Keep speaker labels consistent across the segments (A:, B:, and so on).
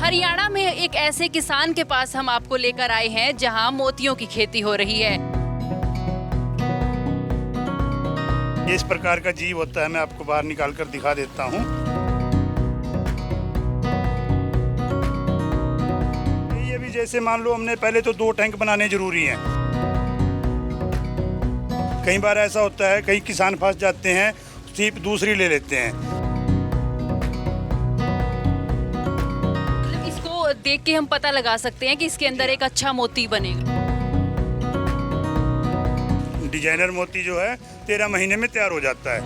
A: हरियाणा में एक ऐसे किसान के पास हम आपको लेकर आए हैं जहां मोतियों की खेती हो रही है।
B: इस प्रकार का जीव होता है, मैं आपको बाहर निकाल कर दिखा देता हूँ। ये भी जैसे मान लो हमने पहले तो 2 टैंक बनाने जरूरी हैं। कई बार ऐसा होता है, कई किसान फंस जाते हैं, सीप दूसरी ले लेते हैं।
A: देख के हम पता लगा सकते हैं कि इसके अंदर एक अच्छा मोती बनेगा।
B: डिजाइनर मोती जो है 13 महीने में तैयार हो जाता है।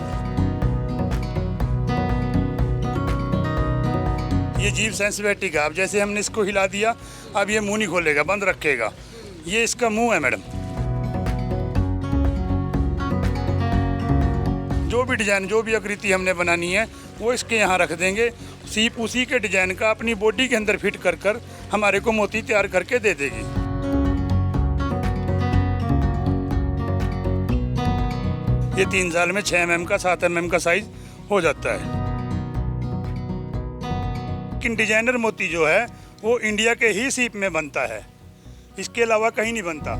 B: ये जीव सेंसिटिव है। अब जैसे हमने इसको हिला दिया, अब ये मुंह नहीं खोलेगा, बंद रखेगा। ये इसका मुंह है मैडम। जो भी डिजाइन, जो भी आकृति हमने बनानी है वो इसके यहाँ रख देंगे। सीप उसी के डिजाइन का अपनी बॉडी के अंदर फिट कर कर हमारे को मोती तैयार करके दे देगी। ये 3 साल में 6 mm का 7 mm का साइज हो जाता है। लेकिन डिजाइनर मोती जो है वो इंडिया के ही सीप में बनता है, इसके अलावा कहीं नहीं बनता।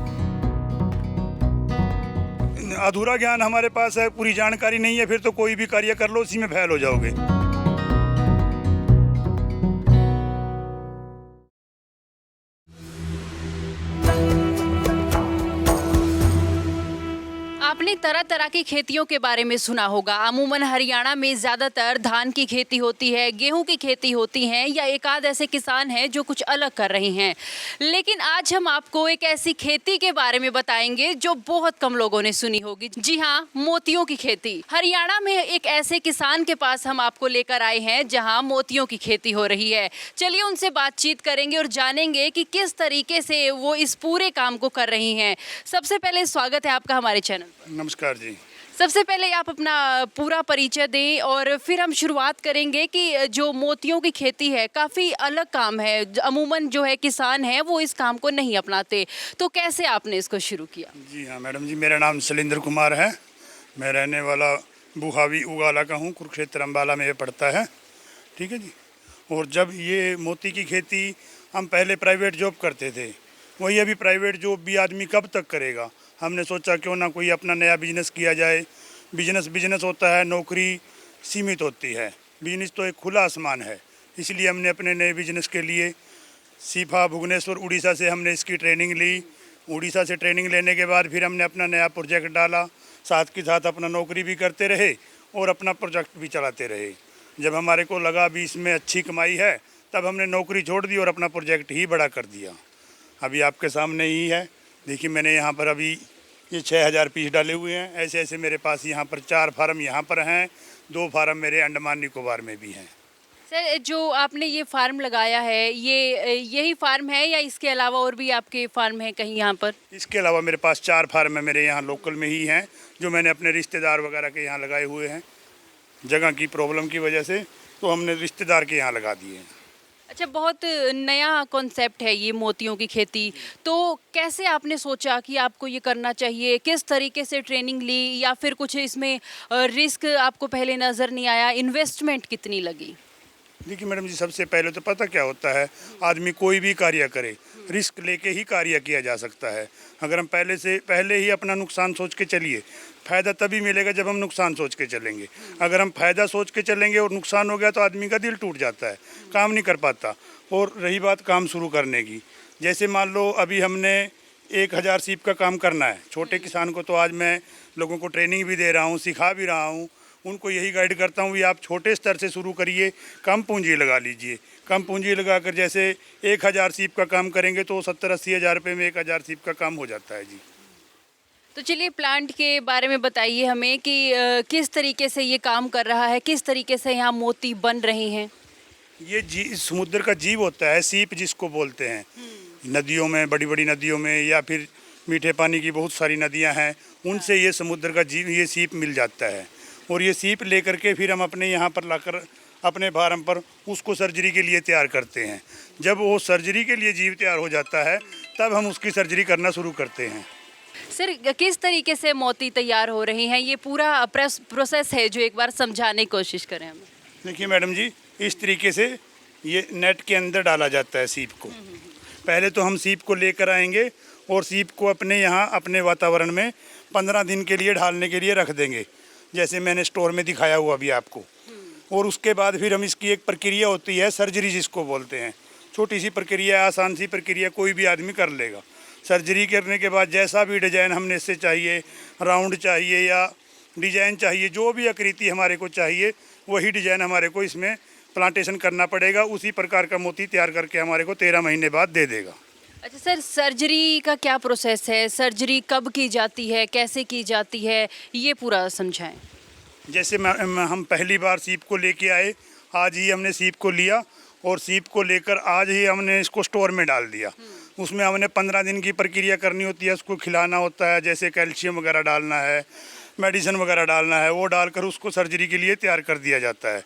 B: अधूरा ज्ञान हमारे पास है, पूरी जानकारी नहीं है, फिर तो कोई भी कार्य कर लो उसी में फेल हो जाओगे।
A: आपने तरह तरह की खेतियों के बारे में सुना होगा। अमूमन हरियाणा में ज़्यादातर धान की खेती होती है, गेहूं की खेती होती है, या एक आध ऐसे किसान हैं जो कुछ अलग कर रहे हैं। लेकिन आज हम आपको एक ऐसी खेती के बारे में बताएंगे जो बहुत कम लोगों ने सुनी होगी। जी हाँ, मोतियों की खेती। हरियाणा में एक ऐसे किसान के पास हम आपको लेकर आए हैं जहाँ मोतियों की खेती हो रही है। चलिए उनसे बातचीत करेंगे और जानेंगे कि किस तरीके से वो इस पूरे काम को कर रही हैं। सबसे पहले स्वागत है आपका हमारे चैनल पर।
B: नमस्कार जी।
A: सबसे पहले आप अपना पूरा परिचय दें और फिर हम शुरुआत करेंगे कि जो मोतियों की खेती है काफ़ी अलग काम है। अमूमन जो है किसान है वो इस काम को नहीं अपनाते, तो कैसे आपने इसको शुरू किया?
B: जी हाँ मैडम जी, मेरा नाम शैलेंद्र कुमार है। मैं रहने वाला बुहावी उगाला का हूँ, कुरुक्षेत्र अम्बाला में ये पड़ता है। ठीक है जी। और जब ये मोती की खेती हम पहले प्राइवेट जॉब करते थे, वही अभी प्राइवेट जॉब भी आदमी कब तक करेगा। हमने सोचा क्यों ना कोई अपना नया बिजनेस किया जाए। बिजनेस होता है, नौकरी सीमित होती है, बिजनेस तो एक खुला आसमान है। इसलिए हमने अपने नए बिजनेस के लिए सीफा, भुवनेश्वर, उड़ीसा से हमने इसकी ट्रेनिंग ली। उड़ीसा से ट्रेनिंग लेने के बाद फिर हमने अपना नया प्रोजेक्ट डाला, साथ के साथ अपना नौकरी भी करते रहे और अपना प्रोजेक्ट भी चलाते रहे। जब हमारे को लगा भी इसमें अच्छी कमाई है, तब हमने नौकरी छोड़ दी और अपना प्रोजेक्ट ही बड़ा कर दिया। अभी आपके सामने ही है, देखिए मैंने यहाँ पर अभी ये 6000 पीस डाले हुए हैं। ऐसे ऐसे मेरे पास यहाँ पर 4 फार्म यहाँ पर हैं, 2 फार्म मेरे अंडमान निकोबार में भी हैं।
A: सर, जो आपने ये फार्म लगाया है, ये यही फार्म है या इसके अलावा और भी आपके फार्म हैं कहीं यहाँ पर?
B: इसके अलावा मेरे पास 4 फार्म है मेरे यहाँ लोकल में ही हैं, जो मैंने अपने रिश्तेदार वगैरह के यहाँ लगाए हुए हैं। जगह की प्रॉब्लम की वजह से तो हमने रिश्तेदार के यहाँ लगा दिए हैं।
A: अच्छा, बहुत नया कॉन्सेप्ट है ये मोतियों की खेती। तो कैसे आपने सोचा कि आपको ये करना चाहिए? किस तरीके से ट्रेनिंग ली, या फिर कुछ इसमें रिस्क आपको पहले नज़र नहीं आया? इन्वेस्टमेंट कितनी लगी?
B: देखिए मैडम जी, सबसे पहले तो पता क्या होता है, आदमी कोई भी कार्य करे रिस्क लेके ही कार्य किया जा सकता है। अगर हम पहले ही अपना नुकसान सोच के चलिए, फ़ायदा तभी मिलेगा जब हम नुकसान सोच के चलेंगे। अगर हम फ़ायदा सोच के चलेंगे और नुकसान हो गया तो आदमी का दिल टूट जाता है, काम नहीं कर पाता। और रही बात काम शुरू करने की, जैसे मान लो अभी हमने 1000 सीप का काम करना है। छोटे किसान को तो आज मैं लोगों को ट्रेनिंग भी दे रहा हूँ, सिखा भी रहा हूँ। उनको यही गाइड करता हूँ कि आप छोटे स्तर से शुरू करिए, कम पूंजी लगा लीजिए। कम पूंजी लगाकर जैसे 1000 सीप का काम करेंगे तो 70-80 हज़ार रुपये में 1000 सीप का काम हो जाता है जी।
A: तो चलिए प्लांट के बारे में बताइए हमें कि किस तरीके से ये काम कर रहा है, किस तरीके से यहाँ मोती बन रहे हैं?
B: ये समुद्र का जीव होता है, सीप जिसको बोलते हैं। नदियों में, बड़ी बड़ी नदियों में, या फिर मीठे पानी की बहुत सारी नदियाँ हैं, उनसे ये समुद्र का जीव, ये सीप मिल जाता है। और ये सीप लेकर के फिर हम अपने यहाँ पर लाकर अपने फार्म पर उसको सर्जरी के लिए तैयार करते हैं। जब वो सर्जरी के लिए जीव तैयार हो जाता है, तब हम उसकी सर्जरी करना शुरू करते हैं।
A: सर, किस तरीके से मोती तैयार हो रही हैं? ये पूरा प्रोसेस है जो एक बार समझाने की कोशिश करें हमें।
B: देखिए मैडम जी, इस तरीके से ये नेट के अंदर डाला जाता है सीप को। पहले तो हम सीप को लेकर आएंगे और सीप को अपने यहाँ अपने वातावरण में 15 दिन के लिए ढालने के लिए रख देंगे, जैसे मैंने स्टोर में दिखाया हुआ अभी आपको। और उसके बाद फिर हम इसकी एक प्रक्रिया होती है सर्जरी जिसको बोलते हैं। छोटी सी प्रक्रिया, आसान सी प्रक्रिया, कोई भी आदमी कर लेगा। सर्जरी करने के बाद जैसा भी डिजाइन हमने इससे चाहिए, राउंड चाहिए या डिजाइन चाहिए, जो भी आकृति हमारे को चाहिए वही डिजाइन हमारे को इसमें प्लांटेशन करना पड़ेगा। उसी प्रकार का मोती तैयार करके हमारे को 13 महीने बाद दे देगा।
A: अच्छा सर, सर्जरी का क्या प्रोसेस है? सर्जरी कब की जाती है, कैसे की जाती है, ये पूरा समझाएं।
B: जैसे हम पहली बार सीप को लेके आए, आज ही हमने सीप को लिया और सीप को लेकर आज ही हमने इसको स्टोर में डाल दिया। उसमें हमने 15 दिन की प्रक्रिया करनी होती है, उसको खिलाना होता है, जैसे कैल्शियम वगैरह डालना है, मेडिसिन वगैरह डालना है, वो डालकर उसको सर्जरी के लिए तैयार कर दिया जाता है।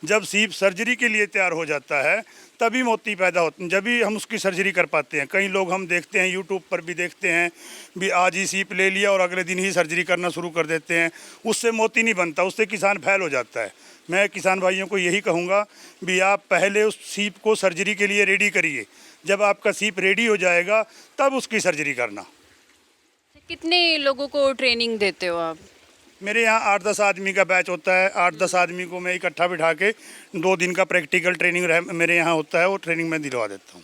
B: जब सीप सर्जरी के लिए तैयार हो जाता है तभी मोती पैदा होते हैं, जब भी हम उसकी सर्जरी कर पाते हैं। कई लोग हम देखते हैं, यूट्यूब पर भी देखते हैं भी आज ही सीप ले लिया और अगले दिन ही सर्जरी करना शुरू कर देते हैं। उससे मोती नहीं बनता, उससे किसान फैल हो जाता है। मैं किसान भाइयों को यही कहूँगा भी आप पहले उस सीप को सर्जरी के लिए रेडी करिए। जब आपका सीप रेडी हो जाएगा तब उसकी सर्जरी करना।
A: कितने लोगों को ट्रेनिंग देते हो आप?
B: मेरे यहाँ 8-10 आदमी का बैच होता है। 8-10 आदमी को मैं इकट्ठा बिठा के 2 दिन का प्रैक्टिकल ट्रेनिंग मेरे यहाँ होता है, वो ट्रेनिंग मैं दिलवा देता हूँ।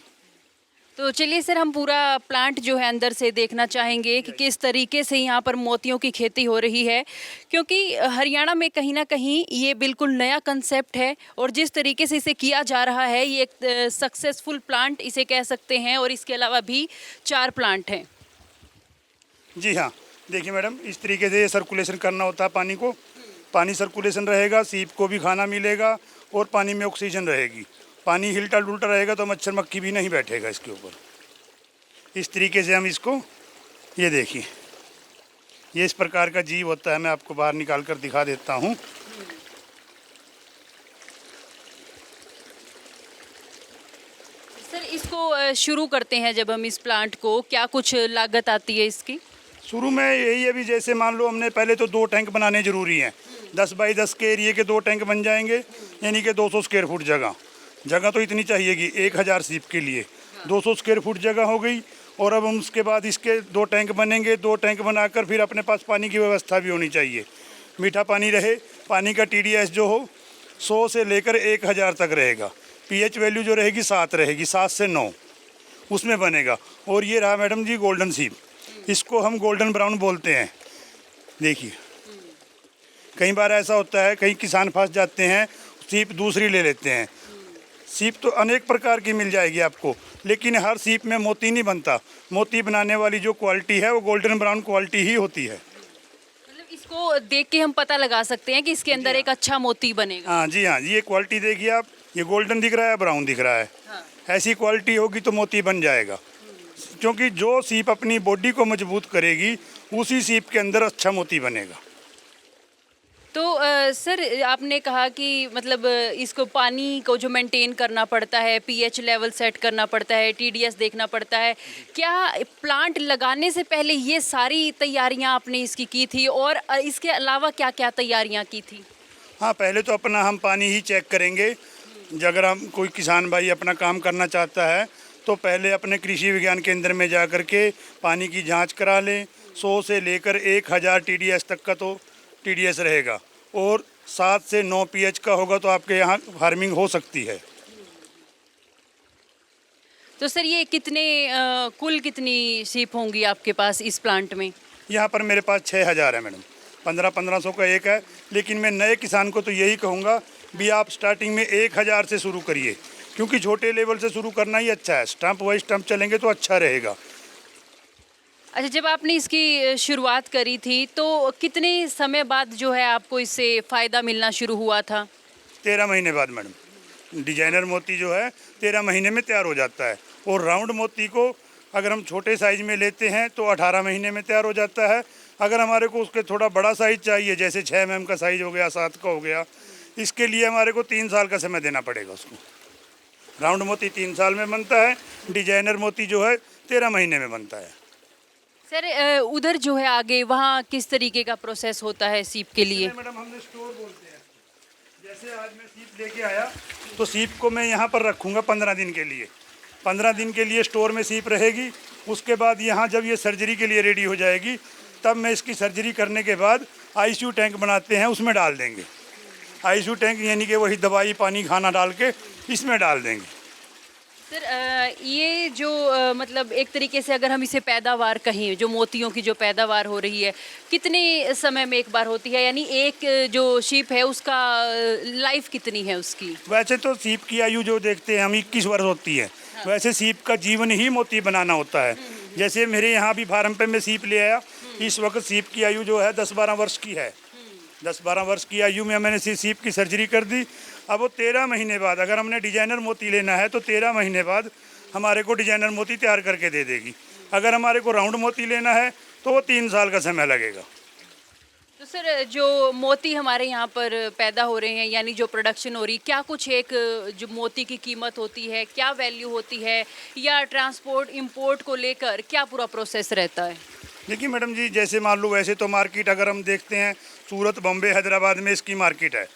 A: तो चलिए सर, हम पूरा प्लांट जो है अंदर से देखना चाहेंगे कि किस तरीके से यहाँ पर मोतियों की खेती हो रही है, क्योंकि हरियाणा में कहीं ना कहीं ये बिल्कुल नया कंसेप्ट है और जिस तरीके से इसे किया जा रहा है ये एक सक्सेसफुल प्लांट इसे कह सकते हैं। और इसके अलावा भी 4 प्लांट हैं।
B: जी हाँ, देखिए मैडम, इस तरीके से सर्कुलेशन करना होता है पानी को। पानी सर्कुलेशन रहेगा, सीप को भी खाना मिलेगा और पानी में ऑक्सीजन रहेगी। पानी हिलटा डुलटा रहेगा तो मच्छर मक्खी भी नहीं बैठेगा इसके ऊपर। इस तरीके से हम इसको, ये देखिए, ये इस प्रकार का जीव होता है। मैं आपको बाहर निकाल कर दिखा देता हूँ।
A: सर, इसको शुरू करते हैं जब हम इस प्लांट को, क्या कुछ लागत आती है इसकी?
B: शुरू में यही है भी, जैसे मान लो हमने पहले तो 2 टैंक बनाने ज़रूरी हैं। 10 बाई 10 के एरिए के 2 टैंक बन जाएंगे, यानी कि 200 स्क्वायर फुट जगह तो इतनी चाहिएगी 1000 सीप के लिए। 200 स्क्वायर फुट जगह हो गई। और अब हम उसके बाद इसके 2 टैंक बनेंगे। 2 टैंक बनाकर फिर अपने पास पानी की व्यवस्था भी होनी चाहिए, मीठा पानी रहे। पानी का TDS जो हो 100 से लेकर 1000 तक रहेगा। pH वैल्यू जो रहेगी 7 रहेगी, 7 से 9 उसमें बनेगा। और ये रहा मैडम जी गोल्डन सीप, इसको हम गोल्डन ब्राउन बोलते हैं। देखिए, कई बार ऐसा होता है, कई किसान फंस जाते हैं, सीप दूसरी ले लेते हैं। सीप तो अनेक प्रकार की मिल जाएगी आपको, लेकिन हर सीप में मोती नहीं बनता। मोती बनाने वाली जो क्वालिटी है वो गोल्डन ब्राउन क्वालिटी ही होती है।
A: मतलब इसको देख के हम पता लगा सकते हैं कि इसके अंदर एक अच्छा मोती बनेगा।
B: हाँ जी हाँ, ये क्वालिटी देखिए आप, ये गोल्डन दिख रहा है, ब्राउन दिख रहा है।
A: हाँ।
B: ऐसी क्वालिटी होगी तो मोती बन जाएगा। क्योंकि जो सीप अपनी बॉडी को मजबूत करेगी उसी सीप के अंदर अच्छा मोती बनेगा।
A: तो सर, आपने कहा कि मतलब इसको पानी को जो मेंटेन करना पड़ता है, pH लेवल सेट करना पड़ता है, TDS देखना पड़ता है। क्या प्लांट लगाने से पहले ये सारी तैयारियां आपने इसकी की थी और इसके अलावा क्या क्या तैयारियां की थी?
B: हाँ, पहले तो अपना हम पानी ही चेक करेंगे। अगर हम कोई किसान भाई अपना काम करना चाहता है तो पहले अपने कृषि विज्ञान केंद्र में जा कर के पानी की जांच करा लें। 100 से लेकर 1000 TDS तक का तो TDS रहेगा और 7 से 9 pH का होगा तो आपके यहाँ फार्मिंग हो सकती है।
A: तो सर, ये कुल कितनी सीप होंगी आपके पास इस प्लांट में?
B: यहाँ पर मेरे पास 6000 है मैडम। 1500 का एक है। लेकिन मैं नए किसान को तो यही कहूँगा भी आप स्टार्टिंग में 1000 से शुरू करिए, क्योंकि छोटे लेवल से शुरू करना ही अच्छा है। स्टंप बाई स्टंप चलेंगे तो अच्छा रहेगा।
A: अच्छा, जब आपने इसकी शुरुआत करी थी तो कितने समय बाद जो है आपको इससे फ़ायदा मिलना शुरू हुआ था?
B: 13 महीने बाद मैडम। डिजाइनर मोती जो है 13 महीने में तैयार हो जाता है। और राउंड मोती को अगर हम छोटे साइज़ में लेते हैं तो 18 महीने में तैयार हो जाता है। अगर हमारे को उसके थोड़ा बड़ा साइज़ चाहिए, जैसे 6 mm का साइज़ हो गया, 7 का हो गया, इसके लिए हमारे को 3 साल का समय देना पड़ेगा उसको। राउंड मोती 3 साल में बनता है, डिजाइनर मोती जो है 13 महीने में बनता है।
A: सर, उधर जो है आगे वहाँ किस तरीके का प्रोसेस होता है सीप के लिए?
B: मैडम हमने स्टोर बोलते हैं। जैसे आज मैं सीप लेके आया तो सीप को मैं यहाँ पर रखूँगा 15 दिन के लिए। 15 दिन के लिए स्टोर में सीप रहेगी। उसके बाद यहाँ जब ये सर्जरी के लिए रेडी हो जाएगी तब मैं इसकी सर्जरी करने के बाद आईसीयू टैंक बनाते हैं उसमें डाल देंगे। आईसीयू टैंक यानी कि वही दवाई पानी खाना डाल के इसमें डाल देंगे।
A: सर ये जो मतलब एक तरीके से अगर हम इसे पैदावार कहें, जो मोतियों की जो पैदावार हो रही है कितने समय में एक बार होती है, यानी एक जो शीप है उसका लाइफ कितनी है उसकी?
B: वैसे तो सीप की आयु जो देखते हैं हम 21 वर्ष होती है। वैसे सीप का जीवन ही मोती बनाना होता है। जैसे मेरे यहाँ भी फार्म पे मैं सीप ले आया, इस वक्त सीप की आयु जो है 10-12 वर्ष की है। 10-12 वर्ष की आयु में मैंने सीप की सर्जरी कर दी। अब वो 13 महीने बाद अगर हमने डिजाइनर मोती लेना है तो 13 महीने बाद हमारे को डिजाइनर मोती तैयार करके दे देगी। अगर हमारे को राउंड मोती लेना है तो वो 3 साल का समय लगेगा।
A: तो सर जो मोती हमारे यहाँ पर पैदा हो रहे हैं, यानी जो प्रोडक्शन हो रही, क्या कुछ एक जो मोती की कीमत होती है, क्या वैल्यू होती है, या ट्रांसपोर्ट इंपोर्ट को लेकर क्या पूरा प्रोसेस रहता है?
B: देखिए मैडम जी, जैसे मान लो वैसे तो मार्केट अगर हम देखते हैं सूरत, बॉम्बे, हैदराबाद में इसकी मार्केट है।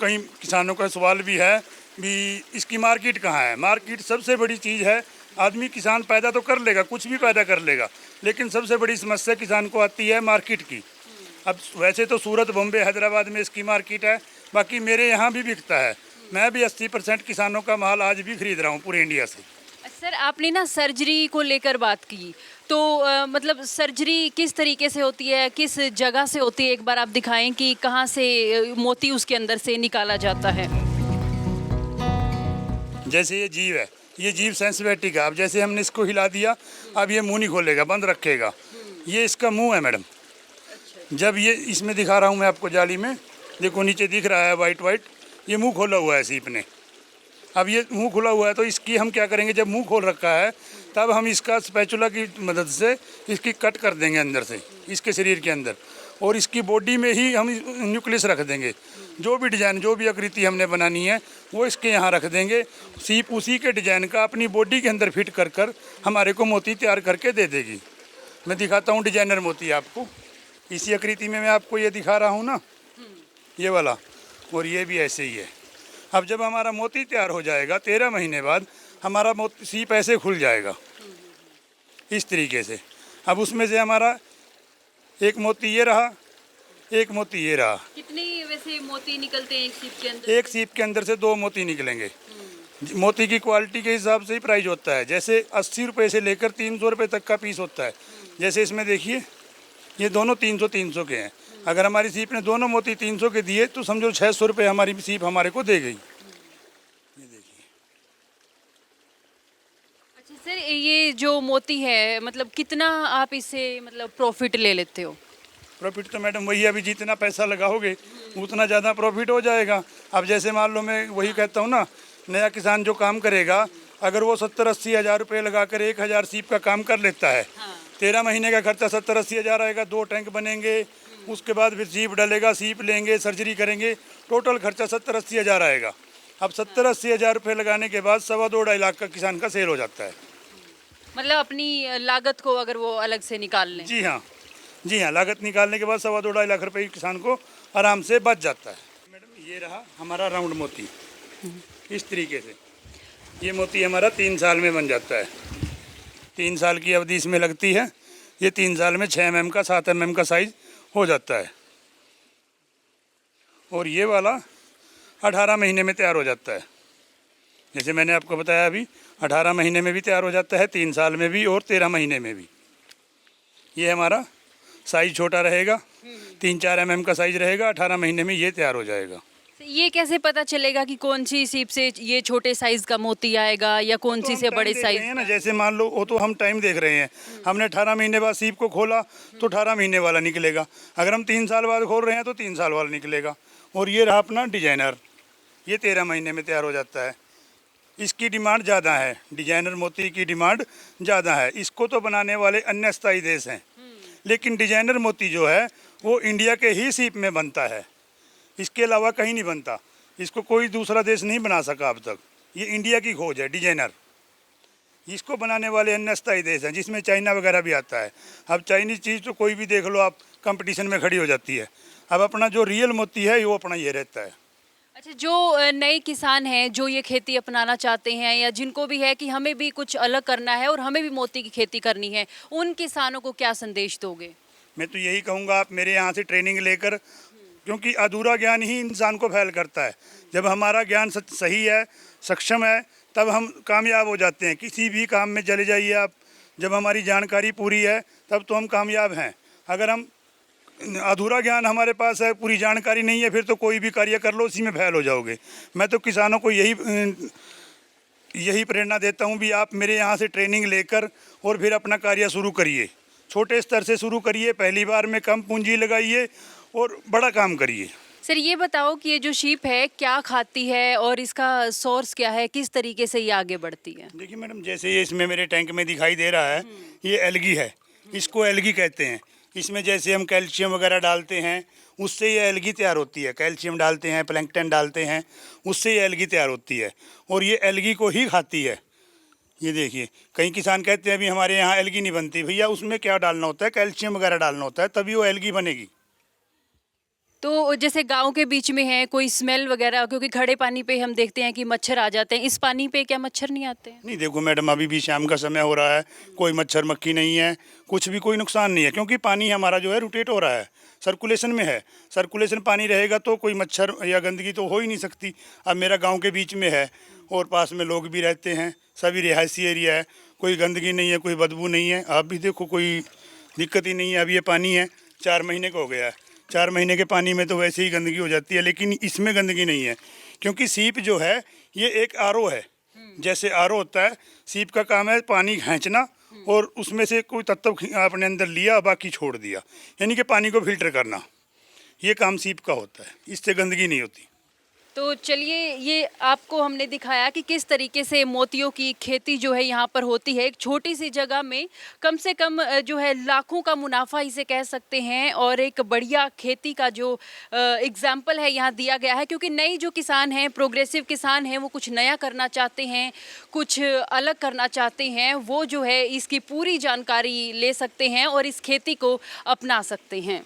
B: कई किसानों का सवाल भी है भी इसकी मार्केट कहाँ है। मार्केट सबसे बड़ी चीज़ है। आदमी किसान पैदा तो कर लेगा, कुछ भी पैदा कर लेगा, लेकिन सबसे बड़ी समस्या किसान को आती है मार्केट की। अब वैसे तो सूरत, बॉम्बे, हैदराबाद में इसकी मार्केट है, बाकी मेरे यहाँ भी बिकता है। मैं भी 80% किसानों का माल आज भी खरीद रहा हूँ पूरे इंडिया से।
A: सर आपने ना सर्जरी को लेकर बात की, तो मतलब सर्जरी किस तरीके से होती है, किस जगह से होती है? एक बार आप दिखाएं कि कहाँ से मोती उसके अंदर से निकाला जाता है।
B: जैसे ये जीव है, ये जीव सेंसिटिव है। अब जैसे हमने इसको हिला दिया, अब ये मुंह नहीं खोलेगा, बंद रखेगा। ये इसका मुंह है मैडम। जब ये इसमें दिखा रहा हूँ मैं आपको जाली में, देखो नीचे दिख रहा है वाइट वाइट, ये मुंह खोला हुआ है सीप ने। अब ये मुंह खुला हुआ है तो इसकी हम क्या करेंगे, जब मुंह खोल रखा है तब हम इसका स्पैचुला की मदद से इसकी कट कर देंगे अंदर से, इसके शरीर के अंदर, और इसकी बॉडी में ही हम न्यूक्लियस रख देंगे। जो भी डिज़ाइन, जो भी आकृति हमने बनानी है वो इसके यहाँ रख देंगे। सीप उसी के डिज़ाइन का अपनी बॉडी के अंदर फिट कर कर हमारे को मोती तैयार करके दे देगी। मैं दिखाता हूँ डिजाइनर मोती आपको। इसी आकृति में मैं आपको ये दिखा रहा हूँ ना, ये वाला, और ये भी ऐसे ही है। अब जब हमारा मोती तैयार हो जाएगा 13 महीने बाद हमारा मोती सीप ऐसे खुल जाएगा इस तरीके से। अब उसमें से हमारा एक मोती ये रहा, एक मोती ये रहा।
A: कितनी वैसे मोती निकलते हैं एक सीप के अंदर?
B: एक सीप के अंदर से 2 मोती निकलेंगे। मोती की क्वालिटी के हिसाब से ही प्राइस होता है। जैसे 80 रुपये से लेकर 300 रुपये तक का पीस होता है। जैसे इसमें देखिए ये दोनों 300-300 के हैं। अगर हमारी सीप ने दोनों मोती 300 के दिए तो समझो 600 रुपये हमारी सीप हमारे को दे गई। ये देखिए।
A: अच्छा सर, ये जो मोती है मतलब कितना आप इससे मतलब प्रॉफिट ले लेते हो?
B: प्रॉफिट तो मैडम वही, अभी जितना पैसा लगाओगे उतना ज़्यादा प्रॉफिट हो जाएगा। अब जैसे मान लो मैं वही कहता हूँ ना, नया किसान जो काम करेगा अगर वो 70-80 हज़ार रुपये लगा कर 1000 सीप का काम कर लेता है, 13 महीने का खर्चा 70-80 हज़ार आएगा। 2 टैंक बनेंगे, उसके बाद फिर सीप डलेगा, सीप लेंगे, सर्जरी करेंगे, टोटल खर्चा 70-80 हज़ार आएगा। अब 70-80 हज़ार रुपये लगाने के बाद 2.25 लाख का किसान का सेल हो जाता है।
A: मतलब अपनी लागत को अगर वो अलग से निकाल लें?
B: जी हाँ, जी हाँ, लागत निकालने के बाद 2.25 लाख रुपये किसान को आराम से बच जाता है। मैडम ये रहा हमारा राउंड मोती। इस तरीके से ये मोती हमारा 3 साल में बन जाता है। 3 साल की अवधि इसमें लगती है। ये 3 साल में 6 mm का 7 mm का साइज हो जाता है। और ये वाला 18 महीने में तैयार हो जाता है। जैसे मैंने आपको बताया अभी 18 महीने में भी तैयार हो जाता है, 3 साल में भी और 13 महीने में भी। ये हमारा साइज छोटा रहेगा, 3-4 mm का साइज रहेगा। 18 महीने में ये तैयार हो जाएगा।
A: ये कैसे पता चलेगा कि कौन सी सीप से ये छोटे साइज का मोती आएगा या कौन सी से बड़े साइज
B: है ना? जैसे मान लो वो तो हम टाइम देख रहे हैं। हमने 18 महीने बाद सीप को खोला तो 18 महीने वाला निकलेगा। अगर हम 3 साल बाद खोल रहे हैं तो 3 साल वाला निकलेगा। और ये रहा अपना डिजाइनर, ये 13 महीने में तैयार हो जाता है। इसकी डिमांड ज़्यादा है, डिजाइनर मोती की डिमांड ज़्यादा है। इसको तो बनाने वाले अन्य स्थायी देश हैं, लेकिन डिजाइनर मोती जो है वो इंडिया के ही सीप में बनता है, इसके अलावा कहीं नहीं बनता। इसको कोई दूसरा देश नहीं बना सका अब तक। ये इंडिया की खोज है डिजाइनर। इसको बनाने वाले अन्य स्थायी देश हैं, जिसमें चाइना वगैरह भी आता है। अब चाइनीज़ चीज़ तो कोई भी देख लो आप, कंपटीशन में खड़ी हो जाती है। अब अपना जो रियल मोती है वो अपना ये रहता है।
A: अच्छा, जो नए किसान हैं जो ये खेती अपनाना चाहते हैं या जिनको भी है कि हमें भी कुछ अलग करना है और हमें भी मोती की खेती करनी है, उन किसानों को क्या संदेश दोगे?
B: मैं तो यही कहूँगा आप मेरे यहाँ से ट्रेनिंग लेकर, क्योंकि अधूरा ज्ञान ही इंसान को फैल करता है। जब हमारा ज्ञान सही है, सक्षम है, तब हम कामयाब हो जाते हैं। किसी भी काम में चले जाइए आप, जब हमारी जानकारी पूरी है तब तो हम कामयाब हैं। अगर हम अधूरा ज्ञान हमारे पास है, पूरी जानकारी नहीं है, फिर तो कोई भी कार्य कर लो उसी में फेल हो जाओगे। मैं तो किसानों को यही प्रेरणा देता हूँ भी आप मेरे यहाँ से ट्रेनिंग लेकर और फिर अपना कार्य शुरू करिए। छोटे स्तर से शुरू करिए, पहली बार में कम पूंजी लगाइए और बड़ा काम करिए।
A: सर, ये बताओ कि ये जो शीप है क्या खाती है और इसका सोर्स क्या है, किस तरीके से ये आगे बढ़ती है?
B: देखिए मैडम, जैसे ये इसमें मेरे टैंक में दिखाई दे रहा है, ये एल्गी है, इसको एल्गी कहते हैं। इसमें जैसे हम कैल्शियम वगैरह डालते हैं उससे ये एल्गी तैयार होती है। कैल्शियम डालते हैं, प्लैंकटन डालते हैं, उससे ये एल्गी तैयार होती है और ये एल्गी को ही खाती है। ये देखिए, कई किसान कहते हैं अभी हमारे यहाँ एल्गी नहीं बनती। भैया उसमें क्या डालना होता है, कैल्शियम वगैरह डालना होता है, तभी वो एल्गी बनेगी।
A: तो जैसे गांव के बीच में है कोई स्मेल वगैरह, क्योंकि खड़े पानी पे हम देखते हैं कि मच्छर आ जाते हैं, इस पानी पे क्या मच्छर नहीं आते हैं?
B: नहीं, देखो मैडम, अभी भी शाम का समय हो रहा है, कोई मच्छर मक्खी नहीं है, कुछ भी कोई नुकसान नहीं है, क्योंकि पानी हमारा जो है रोटेट हो रहा है, सर्कुलेशन में है। सर्कुलेशन पानी रहेगा तो कोई मच्छर या गंदगी तो हो ही नहीं सकती। अब मेरा गाँव के बीच में है और पास में लोग भी रहते हैं, सभी रिहायशी एरिया है, कोई गंदगी नहीं है, कोई बदबू नहीं है। आप भी देखो, कोई दिक्कत ही नहीं है। अब ये पानी है 4 महीने का हो गया है। 4 महीने के पानी में तो वैसे ही गंदगी हो जाती है, लेकिन इसमें गंदगी नहीं है, क्योंकि सीप जो है ये एक आरओ है। जैसे आरओ होता है, सीप का काम है पानी खींचना और उसमें से कोई तत्व आपने अंदर लिया, बाकी छोड़ दिया, यानी कि पानी को फिल्टर करना। ये काम सीप का होता है, इससे गंदगी नहीं होती।
A: तो चलिए, ये आपको हमने दिखाया कि किस तरीके से मोतियों की खेती जो है यहाँ पर होती है। एक छोटी सी जगह में कम से कम जो है लाखों का मुनाफा इसे कह सकते हैं, और एक बढ़िया खेती का जो एग्जाम्पल है यहाँ दिया गया है। क्योंकि नई जो किसान हैं, प्रोग्रेसिव किसान हैं, वो कुछ नया करना चाहते हैं, कुछ अलग करना चाहते हैं, वो जो है इसकी पूरी जानकारी ले सकते हैं और इस खेती को अपना सकते हैं।